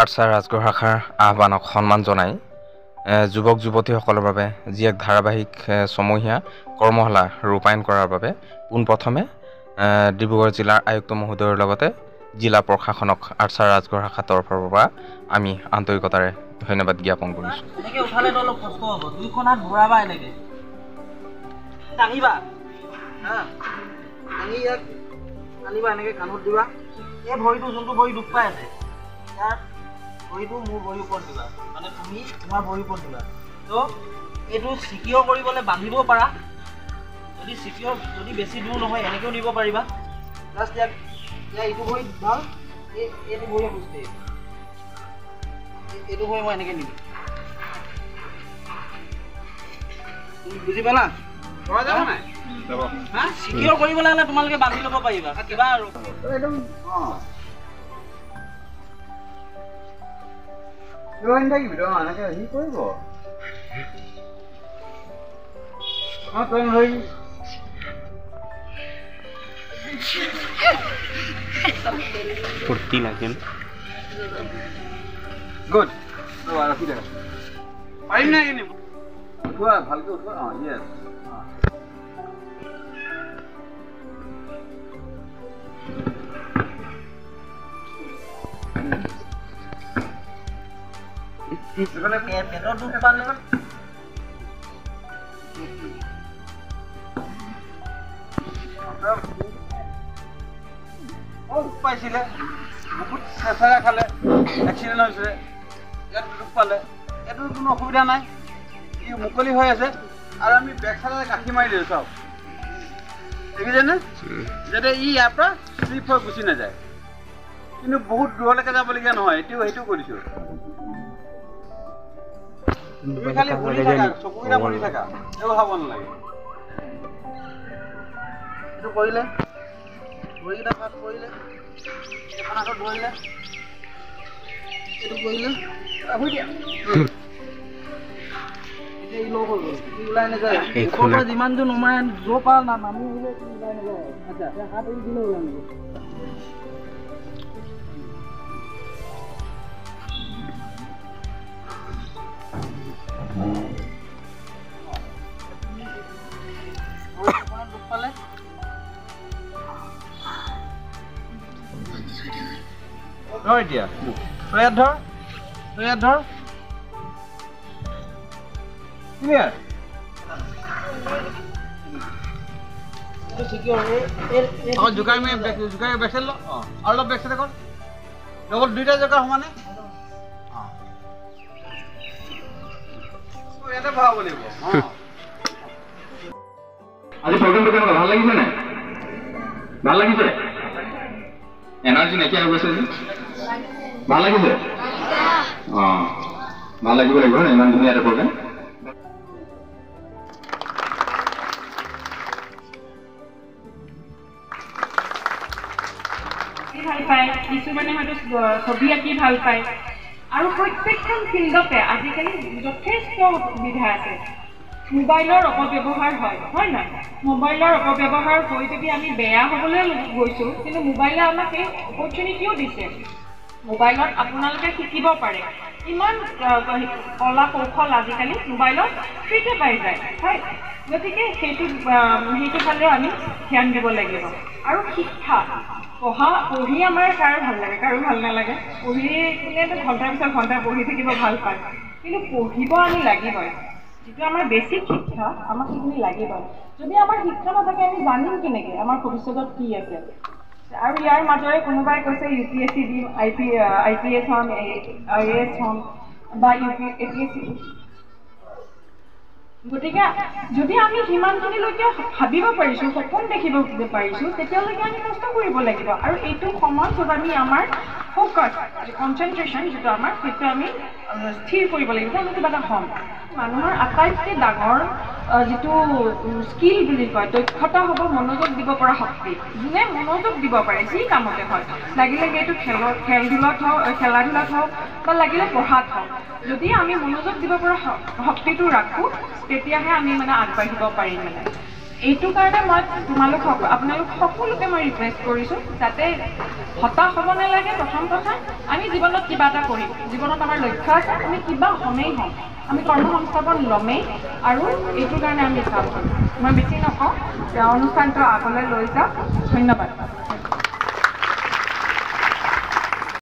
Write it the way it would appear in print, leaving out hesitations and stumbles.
Archer Rajgarh শাখাৰ আহ্বানক সন্মান জনাই যুৱক যুৱতীসকলৰ বাবে যি এক ধাৰাবাহিক ছমহীয়া কৰ্মশালা ৰূপায়ণ কৰাৰ বাবে পোনপ্ৰথমে ডিব্ৰুগড় জিলাৰ আয়ুক্ত মহোদয়ৰ লগতে জিলা প্ৰশাসনক আৰ্চাৰ ৰাজগড় শাখাৰ তৰফৰ পৰা আমি আন্তৰিকতাৰে ধন্যবাদ জ্ঞাপন কৰিছোঁ। এনেকৈ উঠালেতো অলপ কষ্ট হ'ব, দুইখন হাত ঘূৰাবা এনেকৈ দাঙিবা, দাঙি ইয়াক আনিবা, এনেকৈ কাণত দিবা। এই ভৰিটো যোনটো ভৰি দুখ পাই আছে ইয়াৰ ভৰিটো মোৰ ভৰিৰ ওপৰত দিবা, মানে তুমি তোমাৰ ভৰিৰ ওপৰত দিবা। তো এইটো চিকিয়ৰ কৰিবলৈ বান্ধিব পাৰা, যদি বেছি দূৰ নহয় এনেকৈও নিব পাৰিবা। জাষ্ট ইয়াক এইটো ভৰিত ভাল, এইটো ভৰিয়ে বুজি এইটো ভৰি মই এনেকৈ নিম, বুজি পালা? চিকিয়ৰ কৰিবলৈ হ'লে তোমালোকে বান্ধি ল'ব পাৰিবা কিবা আৰু একদম ফূৰ্তি লাগে গুড পাৰিম নাই উঠোৱা ভালকে উঠোৱা ইয়েছ পেটৰ দুখ পালে পাইছিলে বহুত চেঁচাৰা খালে, এক্সিডেণ্ট হৈছিলে, ইয়াত দুখ পালে, এইটো কোনো অসুবিধা নাই, ই মুকলি হৈ আছে। আৰু আমি বেক চাইডে গাঁঠি মাৰি দিওঁ চাওক, দেখিছেনে, যাতে ই ইয়াৰ পৰা শ্লিপ হৈ গুচি নাযায়। কিন্তু বহুত দূৰলৈকে যাবলগীয়া নহয়, সেইটো কৰিছোঁ। তুমি খালি বহি থাকা, চকুকেইটা বহি থাকা, একো খাব নালাগে। এইটো কৰিলে ভৰিকেইটা ভাগ কৰিলে, এখন হাতত ধৰিলে, এইটো কৰিলে শুই দিয়া। এতিয়া ই লগ হৈ গ'ল, ই ওলাই নাযায়। ওপৰৰ পৰা যিমান যোৰ নমাই য'ৰ পৰা নামি আহিলে ওলাই নাযায়। আচ্ছা, হাত এৰি দিলে ওলাই নাযায়। দুখ পালে ধৰ, এতিয়া তই ইয়াত ধৰ, ক্লিয়াৰ। জোকাই মেলি বেক চাইড ল, আৰু অলপ বেক চাইডে কৰ, লগত দুইটা জেগা সমানে ইয়াতে ভৰাব লাগিব। আজি প্ৰগ্ৰেমটো কেনেকুৱা, ভাল লাগিছে নাই? ভাল লাগিছে? এনাৰ্জি নাইকিয়া হৈ গৈছে যে, ভাল লাগিছে? অঁ, ভাল লাগিব লাগিব ন, ইমান ধুনীয়া এটা প্ৰগ্ৰেম। ভাল পায়, কিছুমানে হয়তো ছবি আঁকি ভাল পায়, আৰু প্ৰত্যেকখন ফিল্ডতে আজিকালি যথেষ্ট সুবিধা আছে। মোবাইলৰ অপব্যৱহাৰ হয় নাই? মোবাইলৰ অপব্যৱহাৰ হৈ যদি আমি বেয়া হ'বলৈ গৈছোঁ, কিন্তু মোবাইলে আমাক এই অপৰচুনিটিও দিছে। মোবাইলত আপোনালোকে শিকিব পাৰে, ইমান কলা কৌশল আজিকালি মোবাইলত ফ্ৰীতে পাই যায়, হয়। গতিকে সেইটো ফালেও আমি ধ্যান দিব লাগিব। আৰু শিক্ষা, পঢ়ি আমাৰ কাৰো ভাল লাগে, কাৰো ভাল নালাগে। পঢ়ি কিনেতো ঘণ্টাৰ পিছত ঘণ্টা পঢ়ি থাকিব ভাল পায়, কিন্তু পঢ়িব আমি লাগিবই। যিটো আমাৰ বেছিক শিক্ষা, আমাক সেইখিনি লাগিবই। যদি আমাৰ শিক্ষা নাথাকে আমি জানিম কেনেকৈ আমাৰ ভৱিষ্যতত কি আছে। আৰু ইয়াৰ মাজৰে কোনোবাই কৈছে UPSC দিম, IPS হ'ম, IAS হ'ম বা APSC। গতিকে যদি আমি সিমানখিনিলৈকে ভাবিব পাৰিছোঁ, সপোন দেখিব পাৰিছোঁ, তেতিয়ালৈকে আমি কষ্ট কৰিব লাগিব। আৰু এইটো সময়ত য'ত আমি আমাৰ ফ'কাছ, কনচেনট্ৰেশ্যন যিটো আমাৰ, সেইটো আমি স্থিৰ কৰিব লাগিব, আমি কিবা এটা হ'ম। মানুহৰ আটাইতকৈ ডাঙৰ যিটো স্কিল বুলি কয়, দক্ষতা হ'ব মনোযোগ দিব পৰা শক্তি। যোনে মনোযোগ দিব পাৰে যি কামতে হয়, লাগিলে সেইটো খেলা ধূলাত হওক বা লাগিলে পঢ়াত হওক, যদি আমি মনোযোগ দিব পৰা শক্তিটো ৰাখোঁ, তেতিয়াহে আমি আগবাঢ়িব পাৰিম। এইটো কাৰণে মই আপোনালোক সকলোকে মই ৰিকুৱেষ্ট কৰিছোঁ যাতে হতাশ হ'ব নালাগে। প্ৰথম কথা আমি জীৱনত কিবা এটা কৰিম, জীৱনত আমাৰ লক্ষ্য আছে, আমি কিবা হ'মেই হ'ম, আমি কৰ্মসংস্থাপন ল'মেই আৰু এইটোৰ কাৰণে আমি কাম কৰিম। মই বেছি নকওঁ, অনুষ্ঠানটো আগলৈ লৈ যাওঁ। ধন্যবাদ।